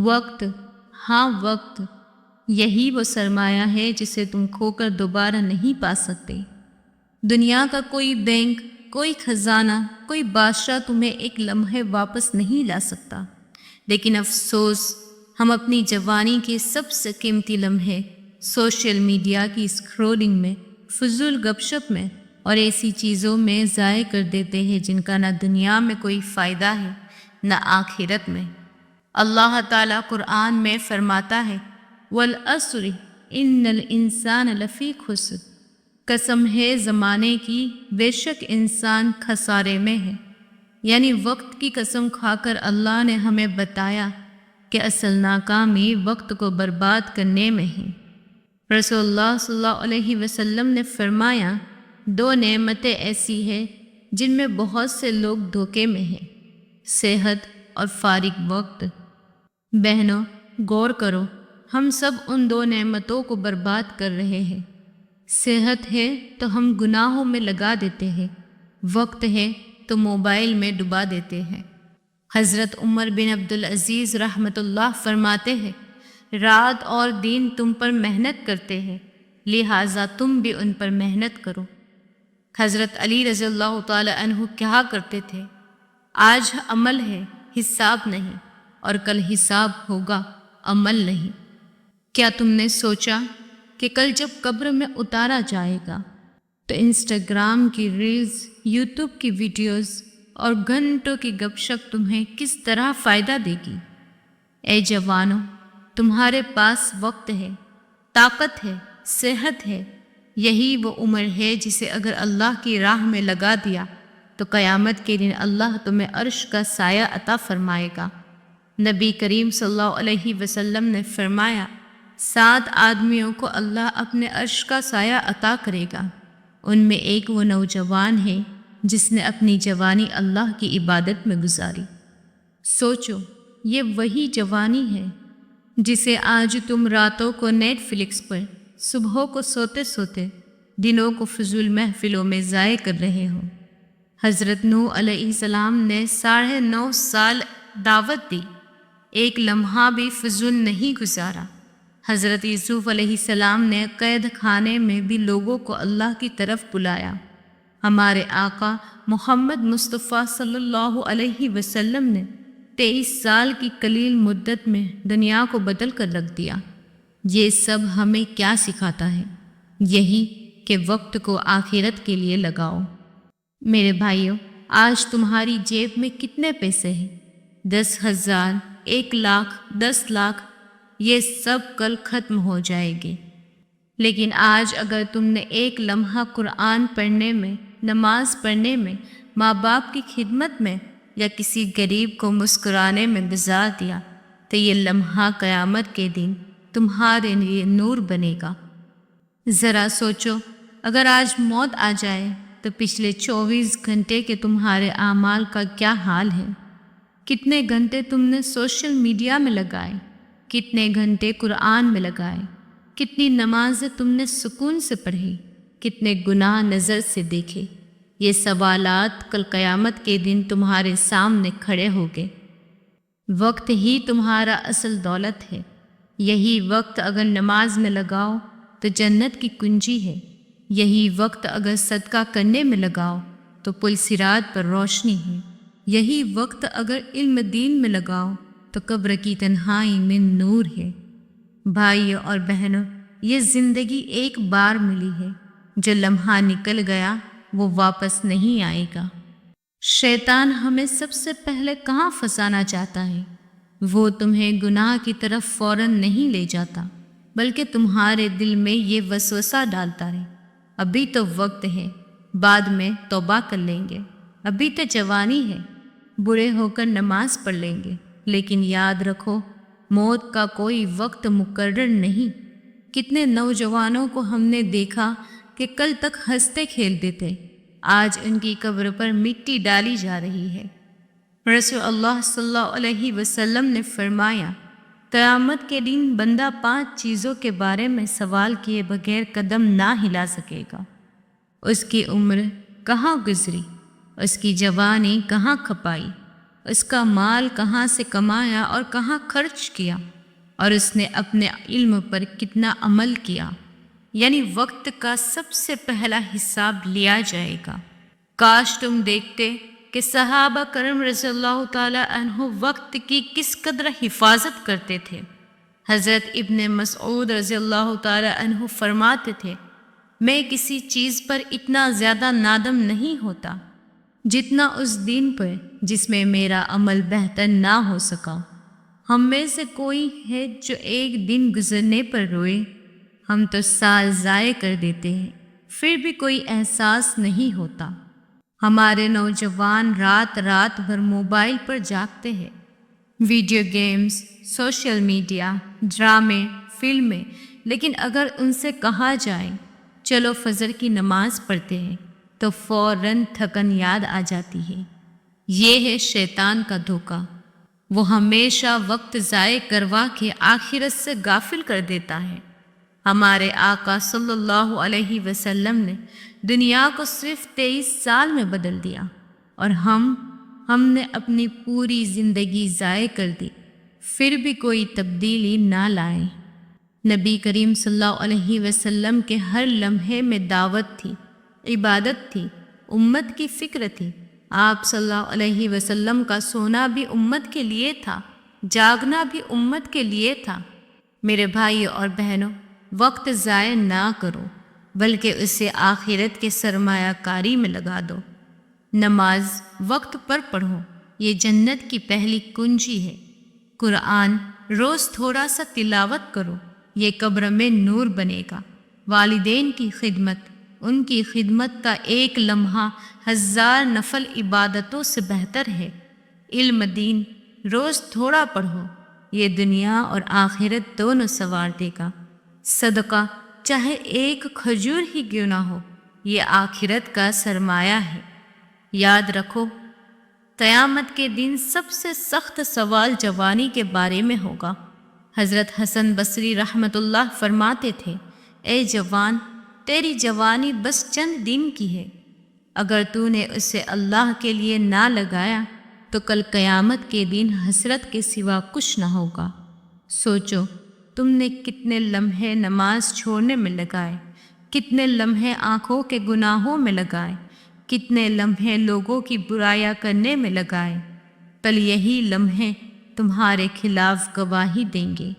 وقت، ہاں وقت، یہی وہ سرمایہ ہے جسے تم کھو کر دوبارہ نہیں پا سکتے۔ دنیا کا کوئی بینک، کوئی خزانہ، کوئی بادشاہ تمہیں ایک لمحے واپس نہیں لا سکتا، لیکن افسوس ہم اپنی جوانی کے سب سے قیمتی لمحے سوشل میڈیا کی اسکرولنگ میں، فضول گپ شپ میں اور ایسی چیزوں میں ضائع کر دیتے ہیں جن کا نہ دنیا میں کوئی فائدہ ہے نہ آخرت میں۔ اللہ تعالیٰ قرآن میں فرماتا ہے وَالْعَصْرِ إِنَّ الْإِنسَانَ لَفِي خُسْرٍ، قسم ہے زمانے کی، بے شک انسان خسارے میں ہے۔ یعنی وقت کی قسم کھا کر اللہ نے ہمیں بتایا کہ اصل ناکامی وقت کو برباد کرنے میں ہے۔ رسول اللہ صلی اللہ علیہ وسلم نے فرمایا 2 نعمتیں ایسی ہیں جن میں بہت سے لوگ دھوکے میں ہیں، صحت اور فارغ وقت۔ بہنوں، غور کرو، ہم سب ان 2 نعمتوں کو برباد کر رہے ہیں۔ صحت ہے تو ہم گناہوں میں لگا دیتے ہیں، وقت ہے تو موبائل میں ڈبا دیتے ہیں۔ حضرت عمر بن عبدالعزیز رحمۃ اللہ فرماتے ہیں رات اور دن تم پر محنت کرتے ہیں، لہٰذا تم بھی ان پر محنت کرو۔ حضرت علی رضی اللہ تعالی عنہ کہا کرتے تھے آج عمل ہے، حساب نہیں، اور کل حساب ہوگا، عمل نہیں۔ کیا تم نے سوچا کہ کل جب قبر میں اتارا جائے گا تو انسٹاگرام کی ریلز، یوٹیوب کی ویڈیوز اور گھنٹوں کی گپ شپ تمہیں کس طرح فائدہ دے گی؟ اے جوانوں، تمہارے پاس وقت ہے، طاقت ہے، صحت ہے، یہی وہ عمر ہے جسے اگر اللہ کی راہ میں لگا دیا تو قیامت کے دن اللہ تمہیں عرش کا سایہ عطا فرمائے گا۔ نبی کریم صلی اللہ علیہ وسلم نے فرمایا 7 آدمیوں کو اللہ اپنے عرش کا سایہ عطا کرے گا، ان میں ایک وہ نوجوان ہے جس نے اپنی جوانی اللہ کی عبادت میں گزاری۔ سوچو، یہ وہی جوانی ہے جسے آج تم راتوں کو نیٹ فلکس پر، صبحوں کو سوتے سوتے، دنوں کو فضول محفلوں میں ضائع کر رہے ہو۔ حضرت نوح علیہ السلام نے 9.5 سال دعوت دی، ایک لمحہ بھی فضول نہیں گزارا۔ حضرت یوسف علیہ السلام نے قید خانے میں بھی لوگوں کو اللہ کی طرف بلایا۔ ہمارے آقا محمد مصطفیٰ صلی اللہ علیہ وسلم نے 23 سال کی قلیل مدت میں دنیا کو بدل کر رکھ دیا۔ یہ سب ہمیں کیا سکھاتا ہے؟ یہی کہ وقت کو آخرت کے لیے لگاؤ۔ میرے بھائیوں، آج تمہاری جیب میں کتنے پیسے ہیں؟ 10,000، 1 لاکھ، 10 لاکھ، یہ سب کل ختم ہو جائے گے۔ لیکن آج اگر تم نے 1 لمحہ قرآن پڑھنے میں، نماز پڑھنے میں، ماں باپ کی خدمت میں یا کسی غریب کو مسکرانے میں گزار دیا تو یہ لمحہ قیامت کے دن تمہارے لیے نور بنے گا۔ ذرا سوچو، اگر آج موت آ جائے تو پچھلے 24 گھنٹے کے تمہارے اعمال کا کیا حال ہے؟ کتنے گھنٹے تم نے سوشل میڈیا میں لگائے؟ کتنے گھنٹے قرآن میں لگائے؟ کتنی نمازیں تم نے سکون سے پڑھی؟ کتنے گناہ نظر سے دیکھے؟ یہ سوالات کل قیامت کے دن تمہارے سامنے کھڑے ہوگے۔ وقت ہی تمہارا اصل دولت ہے۔ یہی وقت اگر نماز میں لگاؤ تو جنت کی کنجی ہے، یہی وقت اگر صدقہ کرنے میں لگاؤ تو پل صراط پر روشنی ہے، یہی وقت اگر علم دین میں لگاؤ تو قبر کی تنہائی میں نور ہے۔ بھائیوں اور بہنوں، یہ زندگی ایک بار ملی ہے، جو لمحہ نکل گیا وہ واپس نہیں آئے گا۔ شیطان ہمیں سب سے پہلے کہاں پھنسانا چاہتا ہے؟ وہ تمہیں گناہ کی طرف فوراً نہیں لے جاتا، بلکہ تمہارے دل میں یہ وسوسہ ڈالتا ہے ابھی تو وقت ہے، بعد میں توبہ کر لیں گے، ابھی تو جوانی ہے، بوڑھے ہو کر نماز پڑھ لیں گے۔ لیکن یاد رکھو، موت کا کوئی وقت مقرر نہیں۔ کتنے نوجوانوں کو ہم نے دیکھا کہ کل تک ہنستے کھیلتے تھے، آج ان کی قبر پر مٹی ڈالی جا رہی ہے۔ رسول اللہ صلی اللہ علیہ وسلم نے فرمایا قیامت کے دن بندہ 5 چیزوں کے بارے میں سوال کیے بغیر قدم نہ ہلا سکے گا۔ اس کی عمر کہاں گزری، اس کی جوانی کہاں کھپائی، اس کا مال کہاں سے کمایا اور کہاں خرچ کیا، اور اس نے اپنے علم پر کتنا عمل کیا، یعنی وقت کا سب سے پہلا حساب لیا جائے گا۔ کاش تم دیکھتے کہ صحابہ کرم رضی اللہ تعالی عنہ وقت کی کس قدر حفاظت کرتے تھے۔ حضرت ابن مسعود رضی اللہ تعالی عنہ فرماتے تھے، میں کسی چیز پر اتنا زیادہ نادم نہیں ہوتا جتنا اس دن پر جس میں میرا عمل بہتر نہ ہو سکا۔ ہم میں سے کوئی ہے جو ایک دن گزرنے پر روئے؟ ہم تو سال ضائع کر دیتے ہیں، پھر بھی کوئی احساس نہیں ہوتا۔ ہمارے نوجوان رات رات بھر موبائل پر جاگتے ہیں، ویڈیو گیمز، سوشل میڈیا، ڈرامے، فلمیں، لیکن اگر ان سے کہا جائے چلو فجر کی نماز پڑھتے ہیں تو فوراً تھکن یاد آ جاتی ہے۔ یہ ہے شیطان کا دھوکہ، وہ ہمیشہ وقت ضائع کروا کے آخرت سے غافل کر دیتا ہے۔ ہمارے آقا صلی اللہ علیہ وسلم نے دنیا کو صرف 23 سال میں بدل دیا، اور ہم نے اپنی پوری زندگی ضائع کر دی، پھر بھی کوئی تبدیلی نہ لائے۔ نبی کریم صلی اللہ علیہ وسلم کے ہر لمحے میں دعوت تھی، عبادت تھی، امت کی فکر تھی۔ آپ صلی اللہ علیہ وسلم کا سونا بھی امت کے لیے تھا، جاگنا بھی امت کے لیے تھا۔ میرے بھائیوں اور بہنوں، وقت ضائع نہ کرو، بلکہ اسے آخرت کے سرمایہ کاری میں لگا دو۔ نماز وقت پر پڑھو، یہ جنت کی پہلی کنجی ہے۔ قرآن روز تھوڑا سا تلاوت کرو، یہ قبر میں نور بنے گا۔ والدین کی خدمت، ان کی خدمت کا ایک لمحہ 1000 نفل عبادتوں سے بہتر ہے۔ علم دین روز تھوڑا پڑھو، یہ دنیا اور آخرت دونوں سنوار دے گا۔ صدقہ چاہے ایک کھجور ہی کیوں نہ ہو، یہ آخرت کا سرمایہ ہے۔ یاد رکھو، قیامت کے دن سب سے سخت سوال جوانی کے بارے میں ہوگا۔ حضرت حسن بصری رحمۃ اللہ فرماتے تھے، اے جوان، تیری جوانی بس چند دن کی ہے، اگر تو نے اسے اللہ کے لیے نہ لگایا تو کل قیامت کے دن حسرت کے سوا کچھ نہ ہوگا۔ سوچو، تم نے کتنے لمحے نماز چھوڑنے میں لگائے، کتنے لمحے آنکھوں کے گناہوں میں لگائے، کتنے لمحے لوگوں کی برائیاں کرنے میں لگائے۔ کل یہی لمحے تمہارے خلاف گواہی دیں گے۔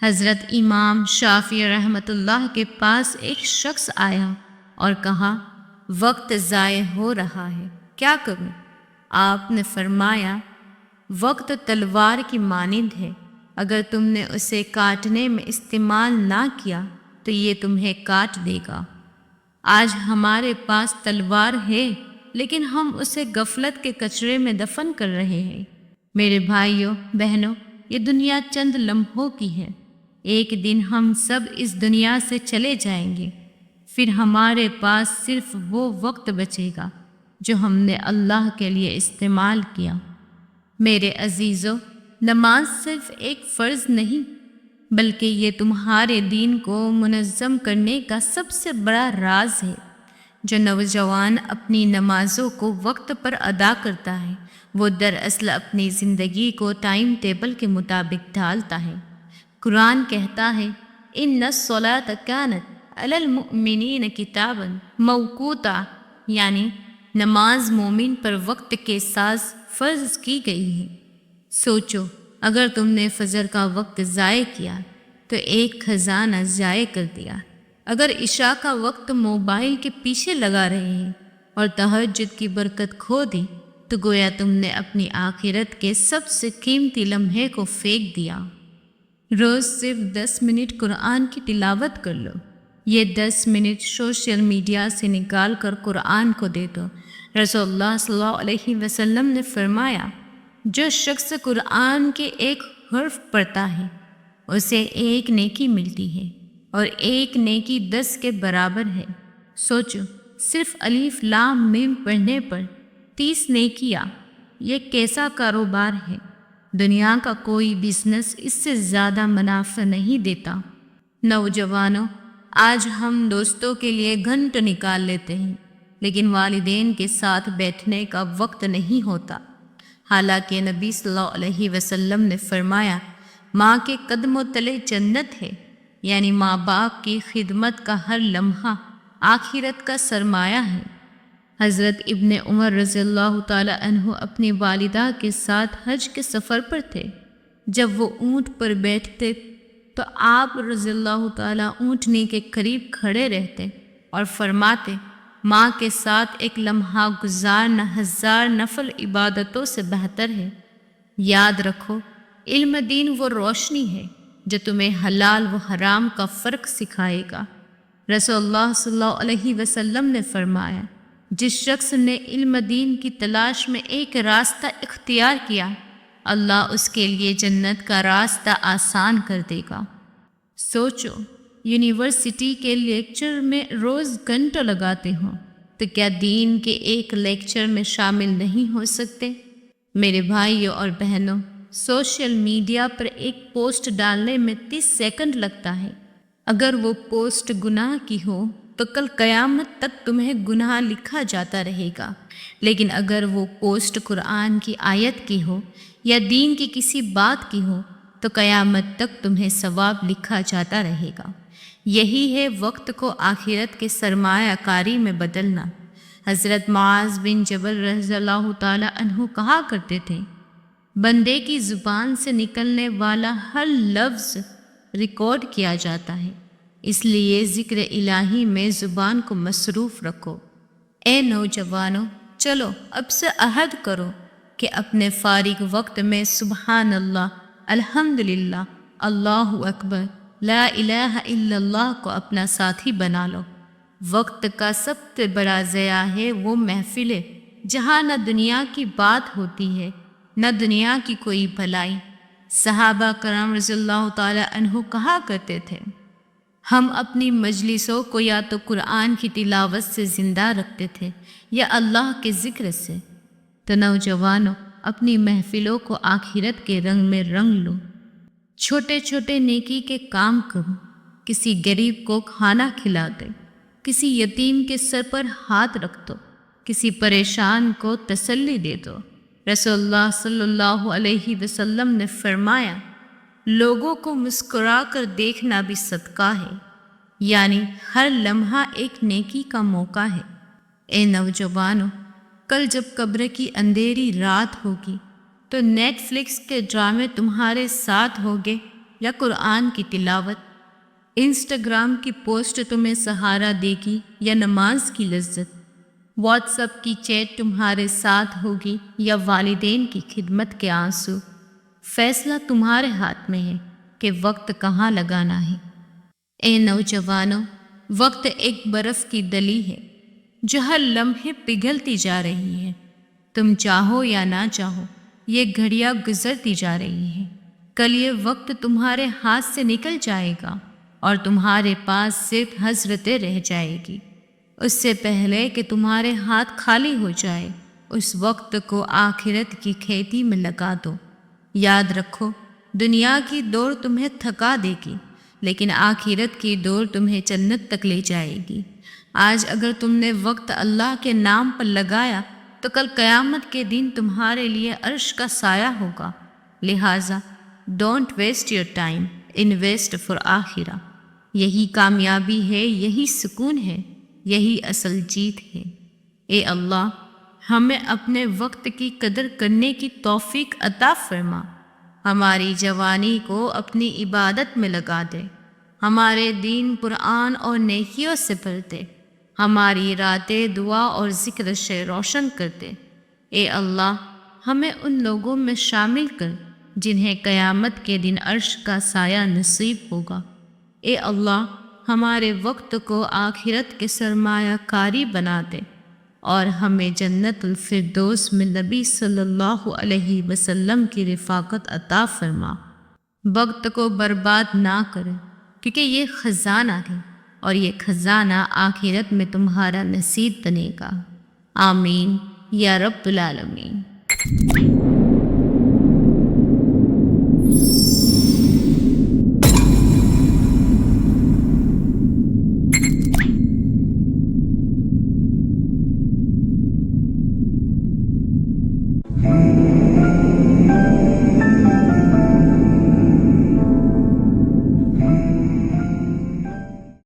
حضرت امام شافعی رحمۃ اللہ کے پاس ایک شخص آیا اور کہا، وقت ضائع ہو رہا ہے، کیا کروں؟ آپ نے فرمایا، وقت تلوار کی مانند ہے، اگر تم نے اسے کاٹنے میں استعمال نہ کیا تو یہ تمہیں کاٹ دے گا۔ آج ہمارے پاس تلوار ہے، لیکن ہم اسے غفلت کے کچرے میں دفن کر رہے ہیں۔ میرے بھائیوں بہنوں، یہ دنیا چند لمحوں کی ہے، ایک دن ہم سب اس دنیا سے چلے جائیں گے، پھر ہمارے پاس صرف وہ وقت بچے گا جو ہم نے اللہ کے لیے استعمال کیا۔ میرے عزیزوں، نماز صرف ایک فرض نہیں، بلکہ یہ تمہارے دین کو منظم کرنے کا سب سے بڑا راز ہے۔ جو نوجوان اپنی نمازوں کو وقت پر ادا کرتا ہے، وہ دراصل اپنی زندگی کو ٹائم ٹیبل کے مطابق ڈھالتا ہے۔ قرآن کہتا ہے، اِنَّ الصَّلَاةَ كَانَتْ عَلَى الْمُؤْمِنِينَ كِتَابًا مَوْقُوتًا، یعنی نماز مومن پر وقت کے ساتھ فرض کی گئی ہے۔ سوچو، اگر تم نے فجر کا وقت ضائع کیا تو ایک خزانہ ضائع کر دیا۔ اگر عشاء کا وقت موبائل کے پیچھے لگا رہے ہیں اور تہجد کی برکت کھو دی تو گویا تم نے اپنی آخرت کے سب سے قیمتی لمحے کو پھینک دیا۔ روز صرف 10 منٹ قرآن کی تلاوت کر لو، یہ 10 منٹ سوشل میڈیا سے نکال کر قرآن کو دے دو۔ رسول اللہ صلی اللہ علیہ وسلم نے فرمایا، جو شخص قرآن کے ایک حرف پڑھتا ہے اسے ایک نیکی ملتی ہے اور ایک نیکی 10 کے برابر ہے۔ سوچو، صرف الف لام میم پڑھنے پر 30 نیکیاں، یہ کیسا کاروبار ہے؟ دنیا کا کوئی بزنس اس سے زیادہ منافع نہیں دیتا۔ نوجوانوں، آج ہم دوستوں کے لیے گھنٹے نکال لیتے ہیں، لیکن والدین کے ساتھ بیٹھنے کا وقت نہیں ہوتا۔ حالانکہ نبی صلی اللہ علیہ وسلم نے فرمایا ماں کے قدموں تلے جنت ہے، یعنی ماں باپ کی خدمت کا ہر لمحہ آخرت کا سرمایہ ہے۔ حضرت ابن عمر رضی اللہ تعالی عنہ اپنی والدہ کے ساتھ حج کے سفر پر تھے۔ جب وہ اونٹ پر بیٹھتے تو آپ رضی اللہ تعالی اونٹنی کے قریب کھڑے رہتے اور فرماتے ماں کے ساتھ ایک لمحہ گزارنا 1000 نفل عبادتوں سے بہتر ہے۔ یاد رکھو، علم دین وہ روشنی ہے جو تمہیں حلال و حرام کا فرق سکھائے گا۔ رسول اللہ صلی اللہ علیہ وسلم نے فرمایا جس شخص نے علم دین کی تلاش میں ایک راستہ اختیار کیا، اللہ اس کے لیے جنت کا راستہ آسان کر دے گا۔ سوچو، یونیورسٹی کے لیکچر میں روز گھنٹوں لگاتے ہوں تو کیا دین کے ایک لیکچر میں شامل نہیں ہو سکتے؟ میرے بھائیوں اور بہنوں، سوشل میڈیا پر ایک پوسٹ ڈالنے میں 30 سیکنڈ لگتا ہے۔ اگر وہ پوسٹ گناہ کی ہو تو کل قیامت تک تمہیں گناہ لکھا جاتا رہے گا، لیکن اگر وہ پوسٹ قرآن کی آیت کی ہو یا دین کی کسی بات کی ہو تو قیامت تک تمہیں ثواب لکھا جاتا رہے گا۔ یہی ہے وقت کو آخرت کے سرمایہ کاری میں بدلنا۔ حضرت معاذ بن جبل رضی اللہ تعالی عنہ کہا کرتے تھے بندے کی زبان سے نکلنے والا ہر لفظ ریکارڈ کیا جاتا ہے، اس لیے ذکر الہی میں زبان کو مصروف رکھو۔ اے نوجوانوں، چلو اب سے عہد کرو کہ اپنے فارغ وقت میں سبحان اللہ، الحمدللہ، اللہ اکبر، لا الہ الا اللہ کو اپنا ساتھی بنا لو۔ وقت کا سب سے بڑا ضیاع ہے وہ محفلیں جہاں نہ دنیا کی بات ہوتی ہے نہ دنیا کی کوئی بھلائی۔ صحابہ کرام رضی اللہ تعالی عنہ کہا کرتے تھے ہم اپنی مجلسوں کو یا تو قرآن کی تلاوت سے زندہ رکھتے تھے یا اللہ کے ذکر سے۔ تو نوجوانوں، اپنی محفلوں کو آخرت کے رنگ میں رنگ لو۔ چھوٹے چھوٹے نیکی کے کام کرو، کسی غریب کو کھانا کھلا دے، کسی یتیم کے سر پر ہاتھ رکھ دو، کسی پریشان کو تسلی دے دو۔ رسول اللہ صلی اللہ علیہ وسلم نے فرمایا لوگوں کو مسکرا کر دیکھنا بھی صدقہ ہے، یعنی ہر لمحہ ایک نیکی کا موقع ہے۔ اے نوجوانوں، کل جب قبر کی اندھیری رات ہوگی تو نیٹ فلکس کے ڈرامے تمہارے ساتھ ہوگے یا قرآن کی تلاوت؟ انسٹاگرام کی پوسٹ تمہیں سہارا دے گی یا نماز کی لذت؟ واٹس ایپ کی چیٹ تمہارے ساتھ ہوگی یا والدین کی خدمت کے آنسو؟ فیصلہ تمہارے ہاتھ میں ہے کہ وقت کہاں لگانا ہے۔ اے نوجوانوں، وقت ایک برف کی دلی ہے جو ہر لمحے پگھلتی جا رہی ہے۔ تم چاہو یا نہ چاہو، یہ گھڑیاں گزرتی جا رہی ہیں۔ کل یہ وقت تمہارے ہاتھ سے نکل جائے گا اور تمہارے پاس صرف حسرتیں رہ جائے گی۔ اس سے پہلے کہ تمہارے ہاتھ خالی ہو جائے، اس وقت کو آخرت کی کھیتی میں لگا دو۔ یاد رکھو، دنیا کی دوڑ تمہیں تھکا دے گی، لیکن آخرت کی دوڑ تمہیں جنت تک لے جائے گی۔ آج اگر تم نے وقت اللہ کے نام پر لگایا تو کل قیامت کے دن تمہارے لیے عرش کا سایہ ہوگا۔ لہٰذا don't waste your time, invest for آخرہ۔ یہی کامیابی ہے، یہی سکون ہے، یہی اصل جیت ہے۔ اے اللہ، ہمیں اپنے وقت کی قدر کرنے کی توفیق عطا فرما۔ ہماری جوانی کو اپنی عبادت میں لگا دے، ہمارے دین قرآن اور نیکیوں سے بھر دے، ہماری راتیں دعا اور ذکر سے روشن کر دے۔ اے اللہ، ہمیں ان لوگوں میں شامل کر جنہیں قیامت کے دن عرش کا سایہ نصیب ہوگا۔ اے اللہ، ہمارے وقت کو آخرت کے سرمایہ کاری بنا دے اور ہمیں جنت الفردوس میں نبی صلی اللہ علیہ وسلم کی رفاقت عطا فرما۔ وقت کو برباد نہ کرے، کیونکہ یہ خزانہ ہے اور یہ خزانہ آخرت میں تمہارا نصیب بنے گا۔ آمین یا رب العالمین۔